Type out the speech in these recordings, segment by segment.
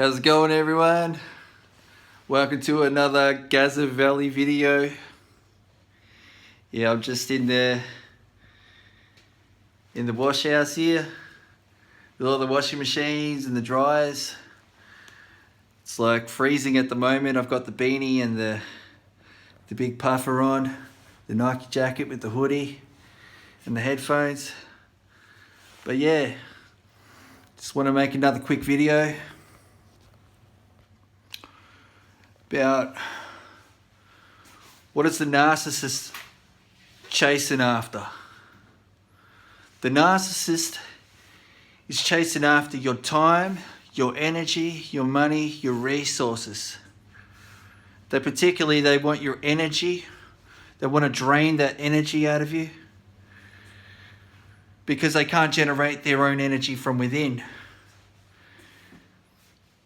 How's it going, everyone? Welcome to another Gaza Valley video. Yeah, I'm just in the wash house here with all the washing machines and the dryers. It's like freezing at the moment. I've got the beanie and the big puffer on, the Nike jacket with the hoodie and the headphones. But yeah, just want to make another quick video about what is the narcissist chasing after. The narcissist is chasing after your time, your energy, your money, your resources. They want your energy. They want to drain that energy out of you because they can't generate their own energy from within.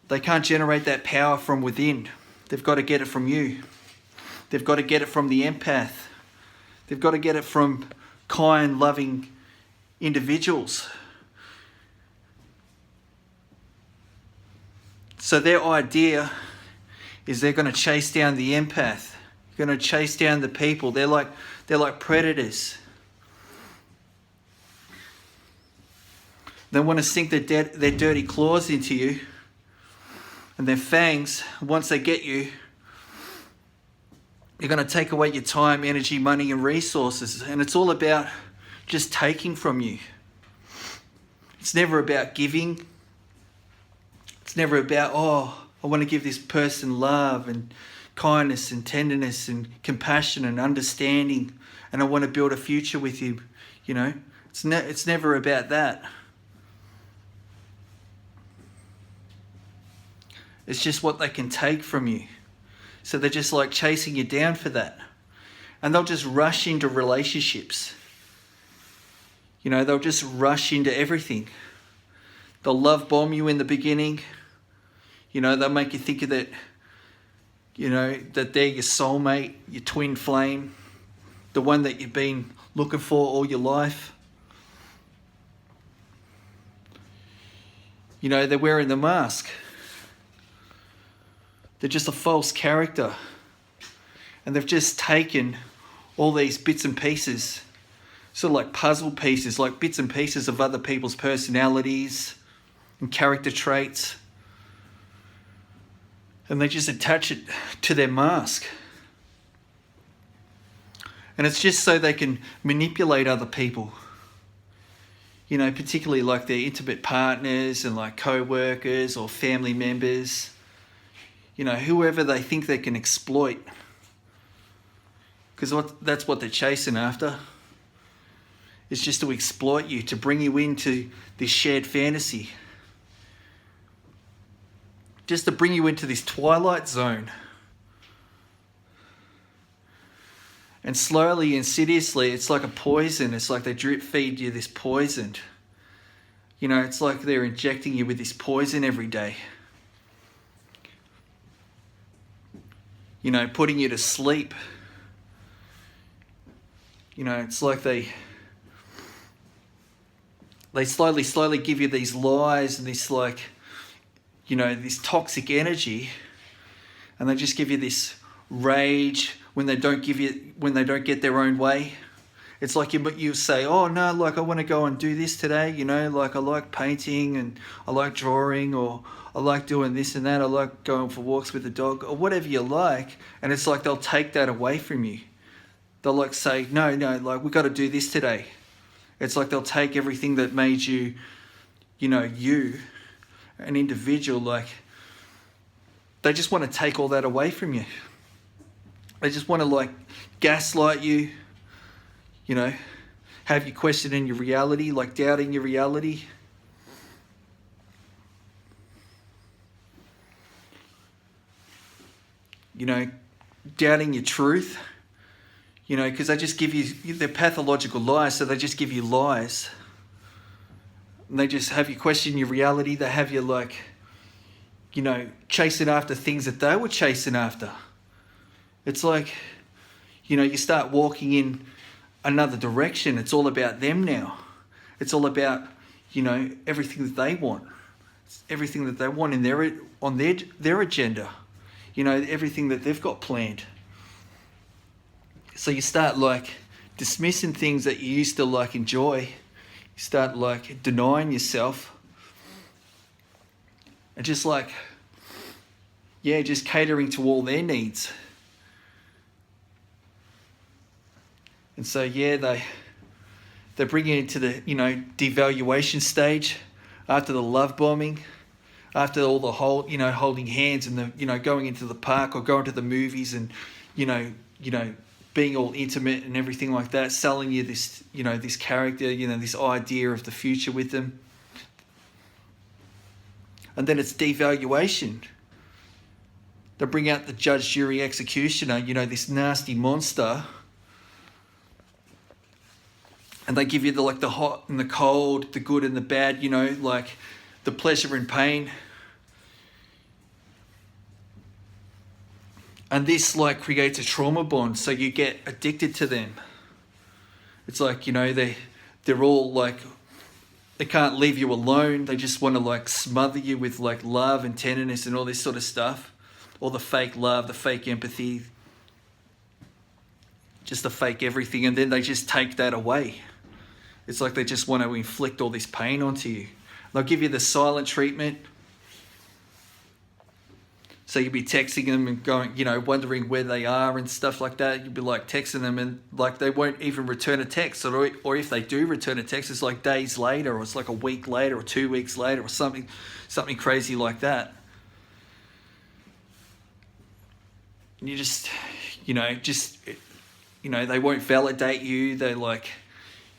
They can't generate that power from within. They've got to get it from you. They've got to get it from the empath. They've got to get it from kind, loving individuals. So their idea is they're going to chase down the empath. They're going to chase down the people. They're like predators. They want to sink their dirty claws into you. And their fangs, once they get you, they're going to take away your time, energy, money, and resources. And it's all about just taking from you. It's never about giving. It's never about, I want to give this person love and kindness and tenderness and compassion and understanding, and I want to build a future with you. You know, it's never about that. It's just what they can take from you. So they're just like chasing you down for that. And they'll just rush into relationships. You know, they'll just rush into everything. They'll love bomb you in the beginning. You know, they'll make you think of that, you know, that they're your soulmate, your twin flame, the one that you've been looking for all your life. You know, they're wearing the mask. They're just a false character. And they've just taken all these bits and pieces, sort of like puzzle pieces, like bits and pieces of other people's personalities and character traits. And they just attach it to their mask. And it's just so they can manipulate other people. You know, particularly like their intimate partners and like co-workers or family members. You know, whoever they think they can exploit. Because that's what they're chasing after. It's just to exploit you, to bring you into this shared fantasy. Just to bring you into this twilight zone. And slowly, insidiously, it's like a poison. It's like they drip feed you this poison. You know, it's like they're injecting you with this poison every day. You know, putting you to sleep. You know, it's like they slowly give you these lies and this like, you know, this toxic energy, and they just give you this rage when they don't get their own way. It's like you say, oh no, like I want to go and do this today, you know, like I like painting and I like drawing, or I like doing this and that, I like going for walks with the dog, or whatever you like, and it's like they'll take that away from you. They'll like say, no, like we got to do this today. It's like they'll take everything that made you, you know, you, an individual, like they just want to take all that away from you. They just want to like gaslight you, you know, have you questioning your reality, like doubting your reality. You know, doubting your truth, you know, because they just give you, they're pathological lies, so they just give you lies. And they just have you question your reality. They have you like, you know, chasing after things that they were chasing after. It's like, you know, you start walking in another direction. It's all about them now. It's all about, you know, everything that they want. everything that they want in their agenda, everything that they've got planned. So you start like dismissing things that you used to like enjoy. You start like denying yourself, and just like, just catering to all their needs. And so they bring you into the devaluation stage, after the love bombing, after all the holding hands and the going into the park or going to the movies and being all intimate and everything like that, selling you this this character, this idea of the future with them. And then it's devaluation. They bring out the judge, jury, executioner, this nasty monster. And they give you the hot and the cold, the good and the bad, like the pleasure and pain. And this like creates a trauma bond, so you get addicted to them. It's like, they're all like, they can't leave you alone. They just want to like smother you with like love and tenderness and all this sort of stuff. All the fake love, the fake empathy, just the fake everything. And then they just take that away. It's like they just want to inflict all this pain onto you. They'll give you the silent treatment. So you'll be texting them and going, wondering where they are and stuff like that. You'll be like texting them and like they won't even return a text. Or if they do return a text, it's like days later, or it's like a week later or 2 weeks later or something crazy like that. And you just, they won't validate you. They like,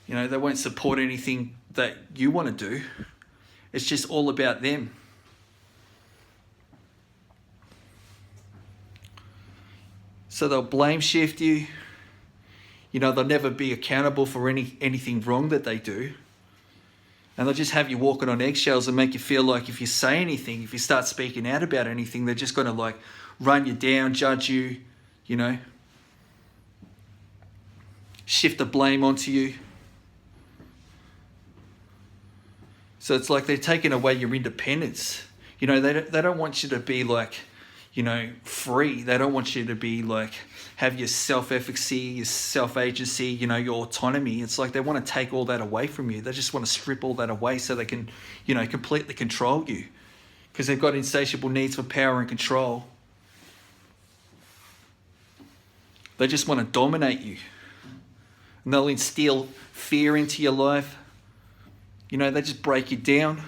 they won't support anything that you want to do. It's just all about them. So they'll blame shift you. They'll never be accountable for anything wrong that they do. And they'll just have you walking on eggshells and make you feel like if you say anything, if you start speaking out about anything, they're just going to like run you down, judge you, shift the blame onto you. So it's like they're taking away your independence. They don't want you to be like, free. They don't want you to be like, have your self-efficacy, your self-agency, your autonomy. It's like they want to take all that away from you. They just want to strip all that away so they can, completely control you, because they've got insatiable needs for power and control. They just want to dominate you. And they'll instill fear into your life. They just break you down.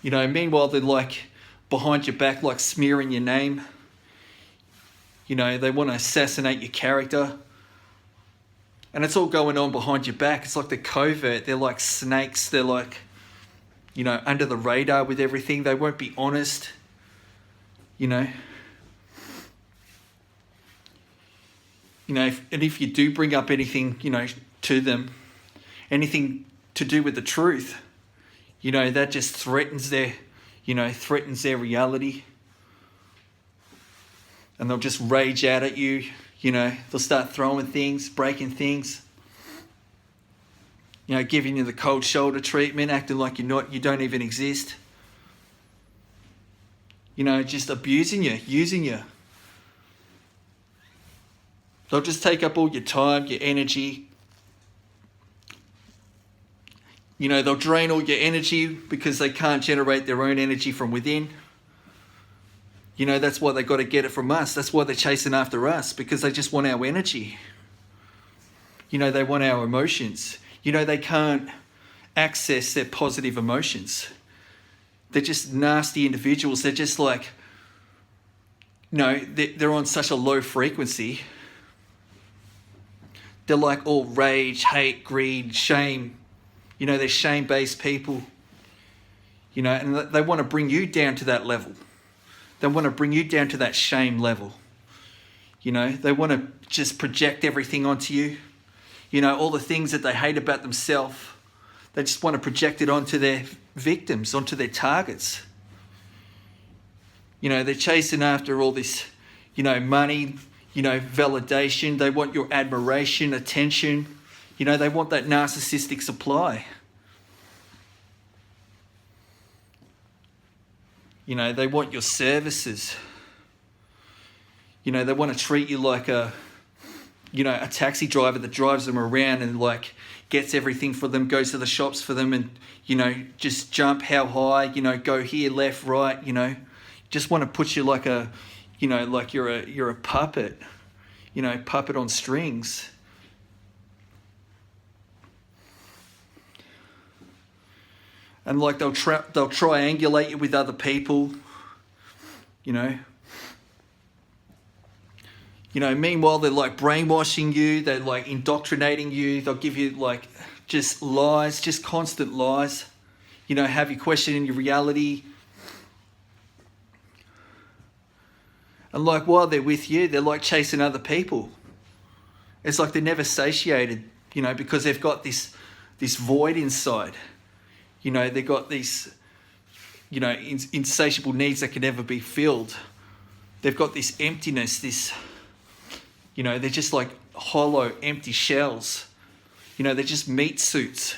Meanwhile, they're like behind your back, like smearing your name. They want to assassinate your character. And it's all going on behind your back. It's like they're covert. They're like snakes. They're like, under the radar with everything. They won't be honest. And if you do bring up anything, to them, anything to do with the truth, that just threatens their reality. And they'll just rage out at you. They'll start throwing things, breaking things. Giving you the cold shoulder treatment, acting like you don't even exist. Just abusing you, using you. They'll just take up all your time, your energy. They'll drain all your energy because they can't generate their own energy from within. That's why they got to get it from us. That's why they're chasing after us, because they just want our energy. They want our emotions. They can't access their positive emotions. They're just nasty individuals. They're just like, they're on such a low frequency. They're like all rage, hate, greed, shame. They're shame-based people. And they want to bring you down to that level. They want to bring you down to that shame level. They want to just project everything onto you. All the things that they hate about themselves, they just want to project it onto their victims, onto their targets. They're chasing after all this, money, validation. They want your admiration, attention. They want that narcissistic supply. You know, they want your services. You know, they want to treat you like a taxi driver that drives them around and like gets everything for them, goes to the shops for them, and, you know, just jump how high, you know, go here, left, right, you know, just want to put you like a, you know, like you're a puppet, you know, puppet on strings. And like they'll triangulate you with other people, you know. You know, meanwhile, they're like brainwashing you, they're like indoctrinating you, they'll give you like just lies, just constant lies, you know, have you questioning your reality. And like while they're with you, they're like chasing other people. It's like they're never satiated, you know, because they've got this void inside. You know, they've got these, you know, insatiable needs that can never be filled. They've got this emptiness, this, you know, they're just like hollow, empty shells. You know, they're just meat suits.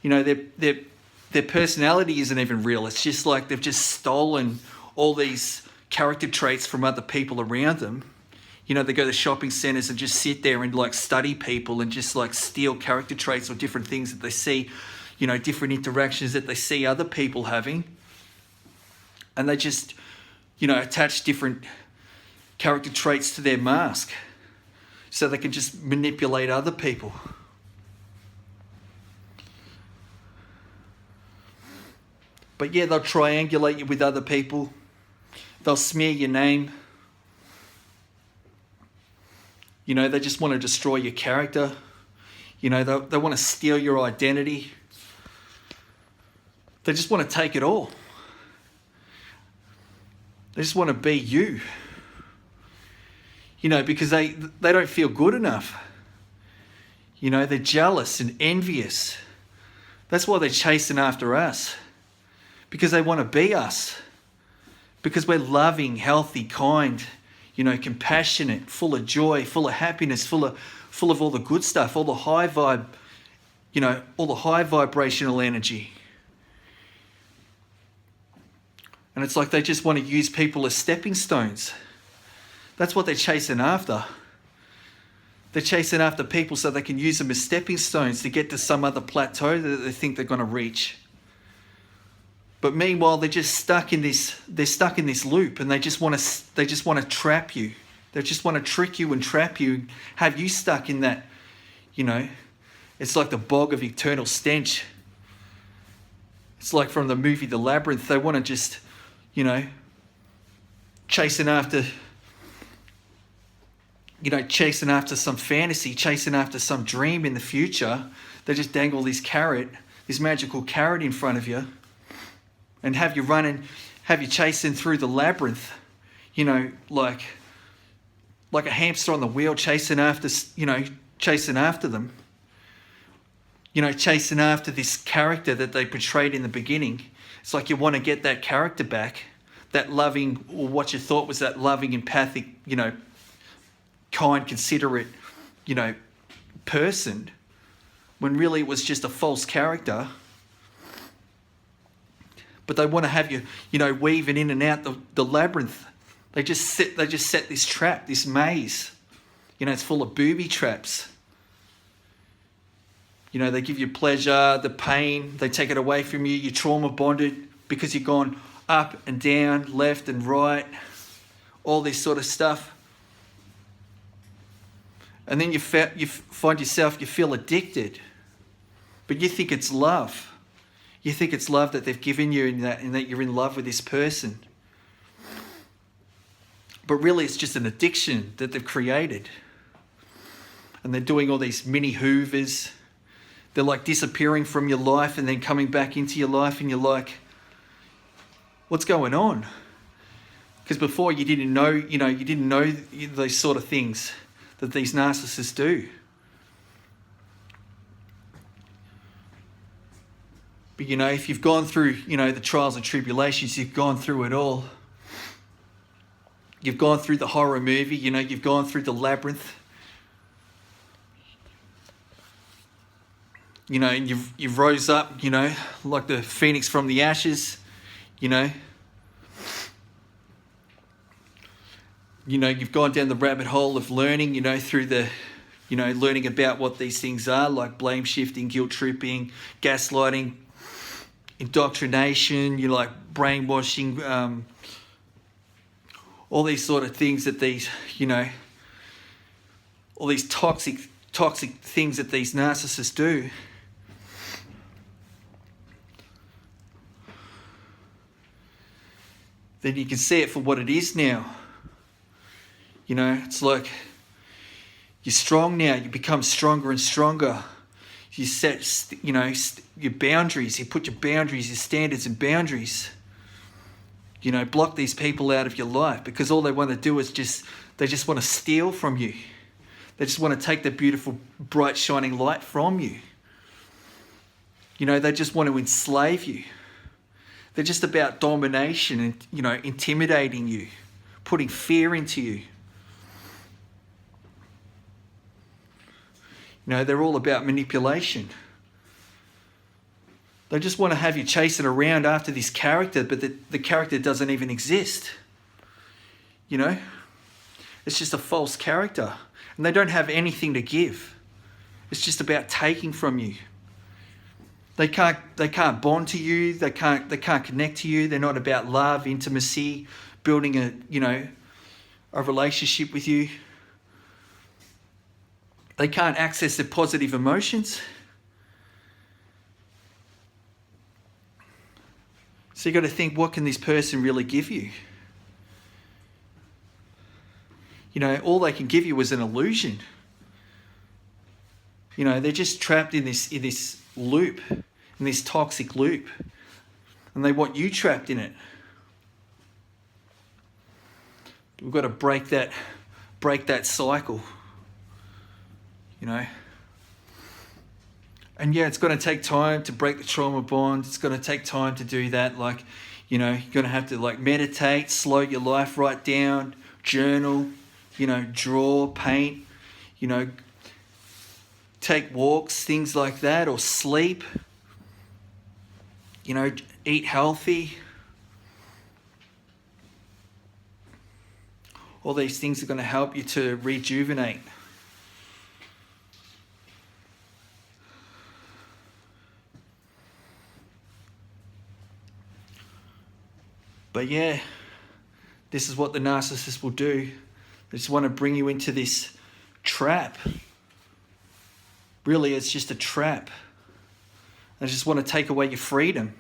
You know, their personality isn't even real. It's just like they've just stolen all these character traits from other people around them. You know, they go to shopping centres and just sit there and like study people and just like steal character traits or different things that they see, you know, different interactions that they see other people having. And they just, you know, attach different character traits to their mask so they can just manipulate other people. But yeah, they'll triangulate you with other people. They'll smear your name. You know, they just want to destroy your character. You know, they want to steal your identity. They just want to take it all. They just want to be you. You know, because they don't feel good enough. You know, they're jealous and envious. That's why they're chasing after us. Because they want to be us. Because we're loving, healthy, kind, you know, compassionate, full of joy, full of happiness, full of all the good stuff, all the high vibe, you know, all the high vibrational energy. And it's like they just want to use people as stepping stones. That's what they're chasing after. They're chasing after people so they can use them as stepping stones to get to some other plateau that they think they're going to reach. But meanwhile, they're just stuck in this. They're stuck in this loop, and they just want to trap you. They just want to trick you and trap you, have you stuck in that. You know, it's like the bog of eternal stench. It's like from the movie The Labyrinth. They want to just, you know, chasing after some fantasy, chasing after some dream in the future. They just dangle this magical carrot in front of you, and have you chasing through the labyrinth, you know, like a hamster on the wheel, chasing after them. You know, chasing after this character that they portrayed in the beginning. It's like you want to get that character back, that loving, or what you thought was that loving, empathic, you know, kind, considerate, you know, person, when really it was just a false character. But they want to have you, you know, weaving in and out the labyrinth. They just set this trap, this maze. You know, it's full of booby traps. You know, they give you pleasure, the pain, they take it away from you. You're trauma bonded because you've gone up and down, left and right, all this sort of stuff. And then you find yourself, you feel addicted. But you think it's love. You think it's love that they've given you and that you're in love with this person. But really it's just an addiction that they've created. And they're doing all these mini hoovers. They're like disappearing from your life and then coming back into your life, and you're like, what's going on? Because before you didn't know those sort of things that these narcissists do. But, you know, if you've gone through, you know, the trials and tribulations, you've gone through it all. You've gone through the horror movie, you know, you've gone through the labyrinth. You know, and you've rose up, you know, like the phoenix from the ashes, you know. you've gone down the rabbit hole of learning, through the, learning about what these things are, like blame shifting, guilt tripping, gaslighting, indoctrination, like brainwashing, all these sort of things that these, all these toxic things that these narcissists do. Then you can see it for what it is now. It's like you're strong now. You become stronger and stronger. You set, your boundaries. You put your boundaries, your standards and boundaries. Block these people out of your life, because all they want to do is they just want to steal from you. They just want to take the beautiful, bright, shining light from you. They just want to enslave you. They're just about domination and, intimidating you, putting fear into you. They're all about manipulation. They just want to have you chasing around after this character, but the character doesn't even exist. It's just a false character. And they don't have anything to give. It's just about taking from you. They can't bond to you. They can't connect to you. They're not about love, intimacy, building a relationship with you. They can't access the positive emotions. So you got to think, what can this person really give you? All they can give you is an illusion. They're just trapped in this loop, in this toxic loop, and they want you trapped in it. We've got to break that cycle. And yeah, it's going to take time to break the trauma bond. It's going to take time to do that. You're going to have to meditate, slow your life right down, journal, draw, paint, take walks, things like that, or sleep, eat healthy. All these things are going to help you to rejuvenate. But yeah, this is what the narcissist will do. They just want to bring you into this trap. Really, it's just a trap. They just want to take away your freedom.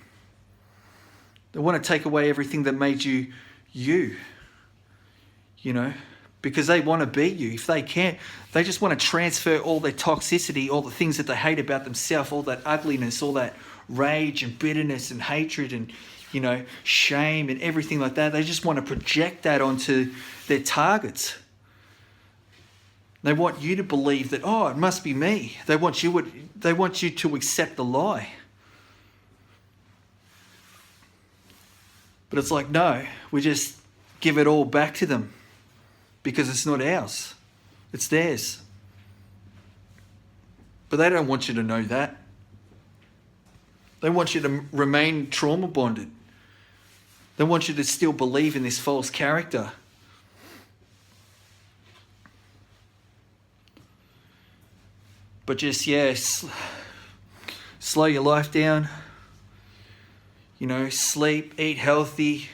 They want to take away everything that made you, because they want to be you. If they can't, they just want to transfer all their toxicity, all the things that they hate about themselves, all that ugliness, all that rage and bitterness and hatred and, shame and everything like that. They just want to project that onto their targets. They want you to believe that, oh, it must be me. They want you to accept the lie. But it's like, no, we just give it all back to them because it's not ours. It's theirs. But they don't want you to know that. They want you to remain trauma bonded. They want you to still believe in this false character. But just, slow your life down. Sleep, eat healthy,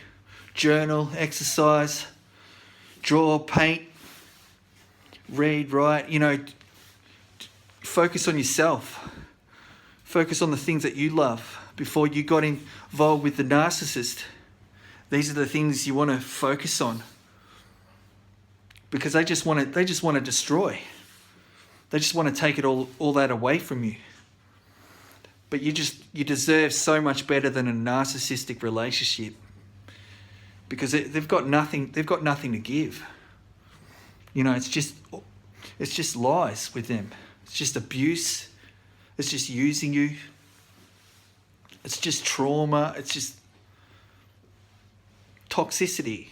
journal, exercise, draw, paint, read, write. Focus on yourself. Focus on the things that you love. Before you got involved with the narcissist, these are the things you want to focus on. Because they just want to destroy. They just want to take it all that away from you. But you deserve so much better than a narcissistic relationship. Because they've got nothing to give. It's just lies with them. It's just abuse. It's just using you. It's just trauma. It's just toxicity.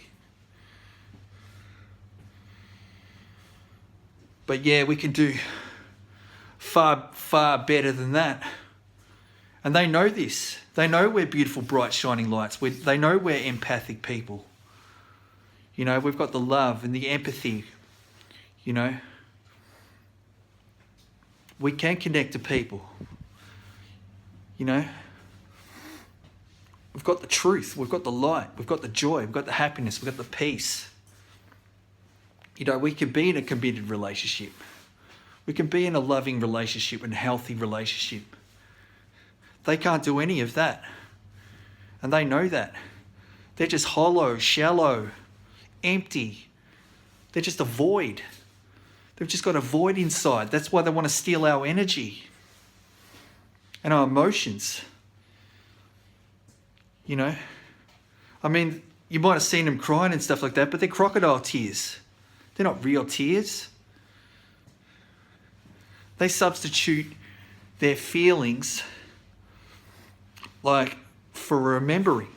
But yeah, we can do far, far better than that. And they know this. They know we're beautiful, bright, shining lights. They know we're empathic people. You know, we've got the love and the empathy, you know. We can connect to people, you know. We've got the truth, we've got the light, we've got the joy, we've got the happiness, we've got the peace. You know, we can be in a committed relationship. We can be in a loving relationship and healthy relationship. They can't do any of that. And they know that. They're just hollow, shallow, empty. They're just a void. They've just got a void inside. That's why they want to steal our energy and our emotions. You know? I mean, you might have seen them crying and stuff like that, but they're crocodile tears. They're not real tears. They substitute their feelings like for remembering.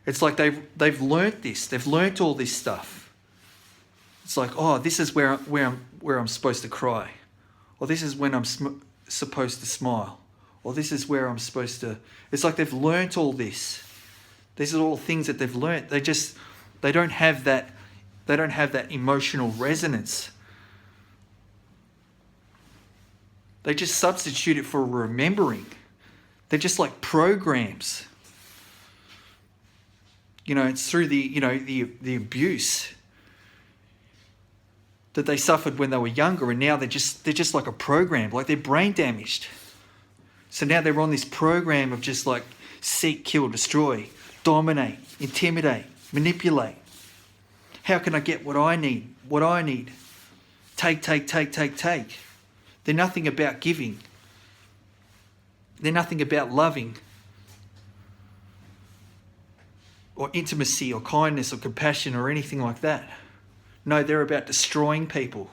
It's like they've learnt this. They've learnt all this stuff. It's like, oh, this is where I'm supposed to cry, or this is when I'm supposed to smile, or this is where I'm supposed to. It's like they've learnt all this. These are all things that they've learnt. They don't have that. They don't have that emotional resonance. They just substitute it for remembering. They're just like programs. You know, it's through the abuse that they suffered when they were younger, and now they're just like a program, like they're brain damaged. So now they're on this program of just like seek, kill, destroy, dominate, intimidate, manipulate. How can I get what I need? What I need? Take. They're nothing about giving. They're nothing about loving or intimacy or kindness or compassion or anything like that. No, they're about destroying people.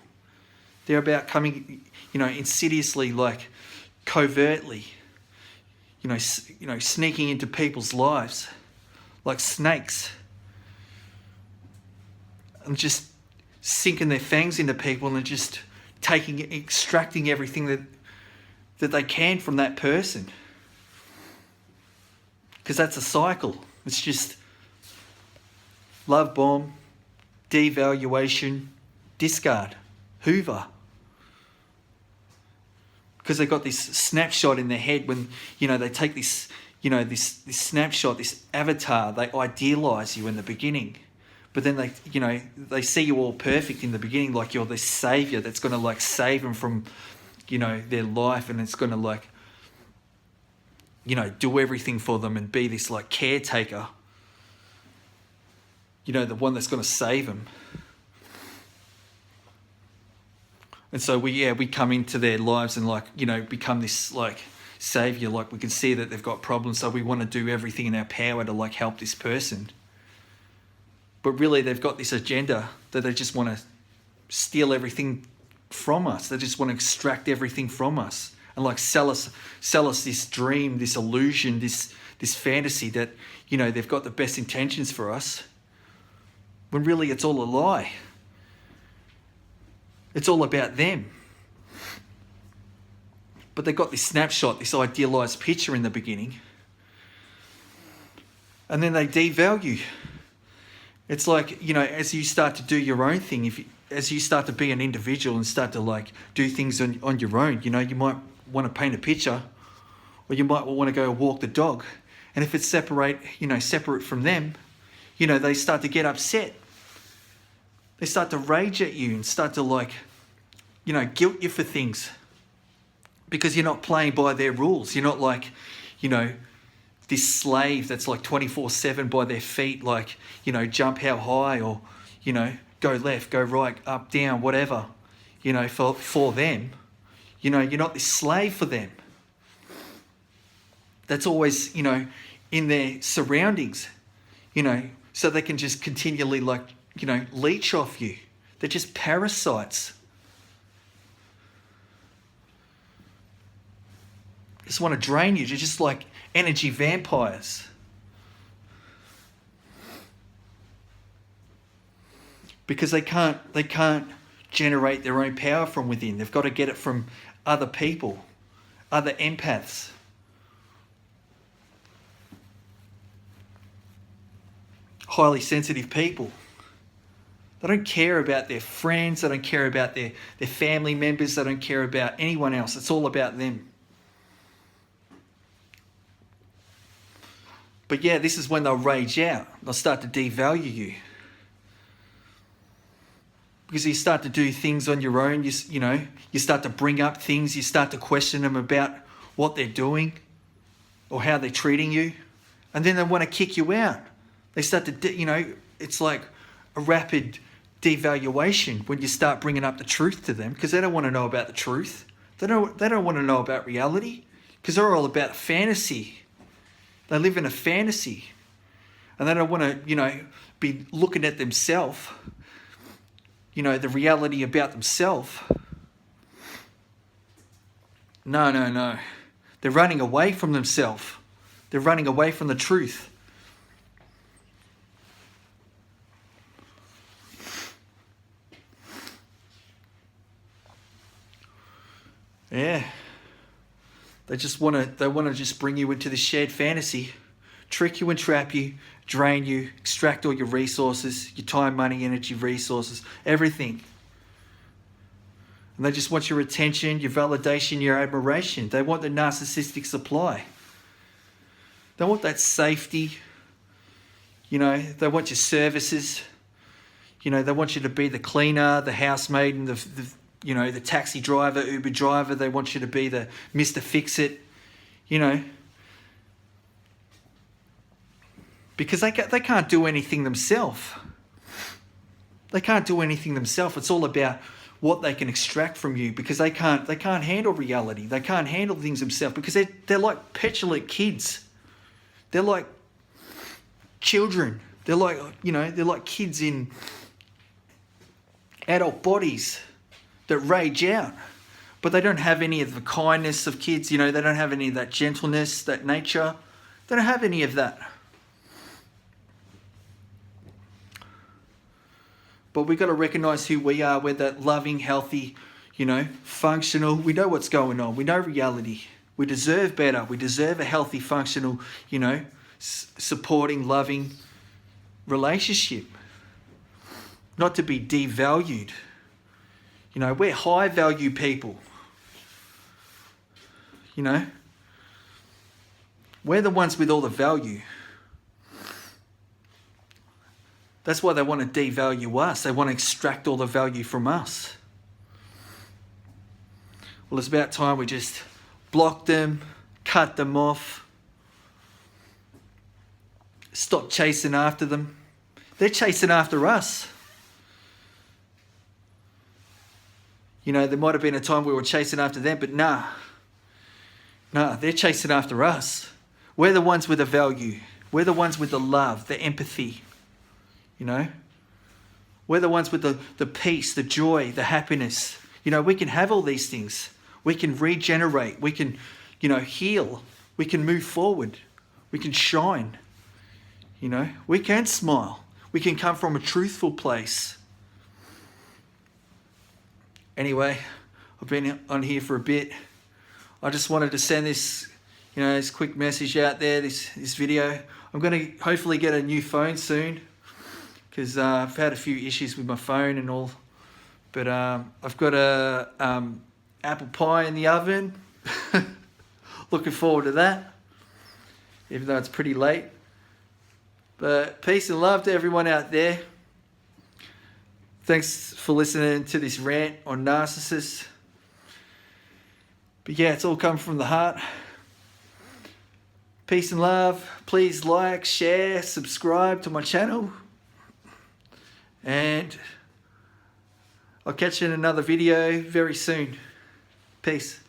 They're about coming, insidiously, like covertly, sneaking into people's lives like snakes and just sinking their fangs into people and just extracting everything that they can from that person. Because that's a cycle. It's just love bomb, devaluation, discard, hoover. Because they've got this snapshot in their head when, they take this, this snapshot, this avatar, they idealise you in the beginning. But then they see you all perfect in the beginning, like you're this saviour that's going to like save them from, their life, and it's going to like, do everything for them and be this like caretaker. The one that's going to save them. And so we come into their lives and like, become this like saviour, like we can see that they've got problems, so we want to do everything in our power to like help this person. But really they've got this agenda that they just want to steal everything from us. They just want to extract everything from us and like sell us this dream, this illusion, this fantasy that, they've got the best intentions for us, when really it's all a lie. It's all about them. But they've got this snapshot, this idealised picture in the beginning, and then they devalue. It's like, as you start to do your own thing, as you start to be an individual and start to like do things on your own, you might want to paint a picture, or you might want to go walk the dog. And if it's separate from them, they start to get upset. They start to rage at you and start to like, guilt you for things because you're not playing by their rules. You're not like, this slave that's like 24/7 by their feet, like, jump how high, or, go left, go right, up, down, whatever, for them. You're not this slave for them. That's always, in their surroundings, so they can just continually like, leech off you. They're just parasites. Just want to drain you. They're just like energy vampires. Because they can't generate their own power from within. They've got to get it from other people, other empaths. Highly sensitive people. They don't care about their friends. They don't care about their family members. They don't care about anyone else. It's all about them. But yeah, this is when they'll rage out. They'll start to devalue you. Because you start to do things on your own. You start to bring up things. You start to question them about what they're doing or how they're treating you. And then they want to kick you out. They start to, it's like a rapid devaluation when you start bringing up the truth to them, because they don't want to know about the truth. They don't want to know about reality, because they're all about fantasy. They live in a fantasy, and they don't want to, be looking at themselves, the reality about themselves. No. They're running away from themselves. They're running away from the truth. Yeah. They want to just bring you into this shared fantasy, trick you and trap you, drain you, extract all your resources, your time, money, energy, resources, everything. And they just want your attention, your validation, your admiration. They want the narcissistic supply. They want that safety. They want your services. They want you to be the cleaner, the housemaid, and the taxi driver, Uber driver. They want you to be the Mr. Fix-It, because they can't do anything themselves. They can't do anything themselves. It's all about what they can extract from you, because they can't handle reality. They can't handle things themselves, because they're like petulant kids. They're like children. They're like kids in adult bodies that rage out. But they don't have any of the kindness of kids, they don't have any of that gentleness, that nature. They don't have any of that. But we've got to recognise who we are. We're that loving, healthy, functional. We know what's going on. We know reality. We deserve better. We deserve a healthy, functional, supporting, loving relationship. Not to be devalued. We're high value people. We're the ones with all the value. That's why they want to devalue us. They want to extract all the value from us. Well, it's about time we just block them, cut them off, stop chasing after them. They're chasing after us. There might have been a time we were chasing after them, but nah, they're chasing after us. We're the ones with the value. We're the ones with the love, the empathy. We're the ones with the peace, the joy, the happiness. We can have all these things. We can regenerate. We can, heal. We can move forward. We can shine. We can smile. We can come from a truthful place. Anyway, I've been on here for a bit. I just wanted to send this, this quick message out there, this video. I'm going to hopefully get a new phone soon, because I've had a few issues with my phone and all. But I've got a apple pie in the oven. Looking forward to that, even though it's pretty late. But peace and love to everyone out there. Thanks for listening to this rant on Narcissist. But yeah, it's all come from the heart. Peace and love. Please like, share, subscribe to my channel. And I'll catch you in another video very soon. Peace.